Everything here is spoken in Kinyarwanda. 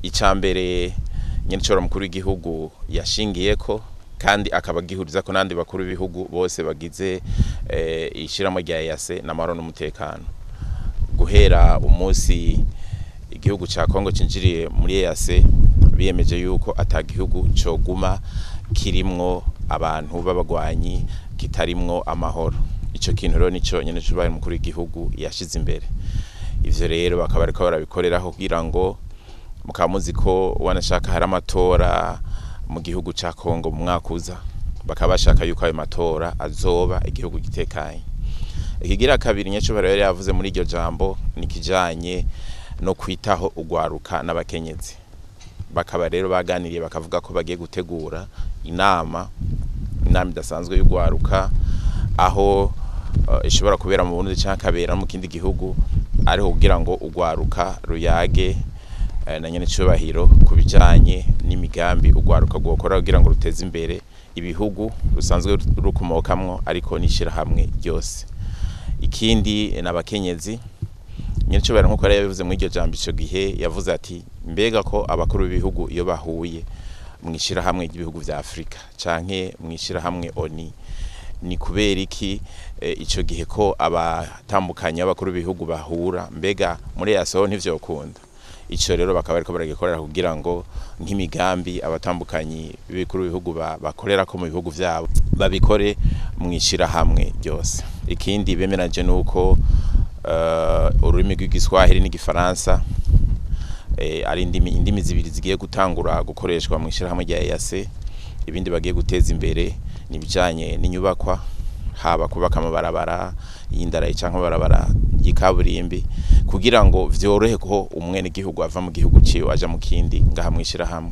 icambere Nyenicubahiro Mukuru w'igihugu yashingiyeko kandi akaba gihuriza ko nandi bakuru b'ibihugu bose bagize ishiramo rya EAC n'amahoro n'umutekano. Guhera umunsi igihugu ca Kongo cinjiriye muri EAC biyemeje yuko atagihugu coguma kirimwo abantu b'abagwanyi kitarimwo amahoro. Ico kintu rero nico Nyenicubahiro Mukuru w'igihugu yashize imbere. Ivyo rero bakaba ariko barabikoreraho kugira ngo mukamuzi ko wanashaka hari amatora mu gihugu ca Kongo mu mwaka uza, bakaba bashaka yuko ayo matora azoba igihugu gitekanye. Ikigira kabiri Nyenicubahiro yari yavuze muri iryo jambo nikijanye no kwitaho ugwaruka n'abakenyezi. Bakaba rero baganiriye bakavuga ko bagiye gutegura inama idasanzwe y'ugwaruka aho ishobora kubera mu Burundi canke kabera mu kindi gihugu, ariho kugira ngo ugwaruka ruyage na Nyenicubahiro kubijanye n'imigambi ugwaruka gukora kugira ngo ruteze imbere ibihugu rusanzwe rukomokamwo ariko nishira hamwe byose. Ikindi n'abakenyezi Nyenicubahiro nkuko yari yabivuze muri iryo jambo ico gihe yavuze ati mbega ko abakuru b'ibihugu iyo bahuye mwishira hamwe ry'ibihugu vya Afrika canke mwishira hamwe ONU ni kubera iki ico gihe ko abatambukanye abakuru b'ibihugu bahura mbega muri EAC ntivyokunda. Ico rero bakaba ariko baragikorera kugira ngo nk'imigambi abatambukanyi b'ibikuru b'ibihugu bakorera ko mu bihugu vyabo babikore mwishira hamwe byose. Ikindi bemeranije nuko ururimi rw'igiswahili n'igifaransa ari indimi zibiri zigiye gutangura gukoreshwa mu ishirahamwe rya EAC. Ibindi bagiye guteza imbere nibijanye n'inyubakwa, haba kubaka amabarabara y'indarayi canke amabarabara y'ikaburimbi kugira ngo vyorohe ko umwene gihugu ava mu gihugu ciwe aja mu kindi ngaha mwishira hamwe.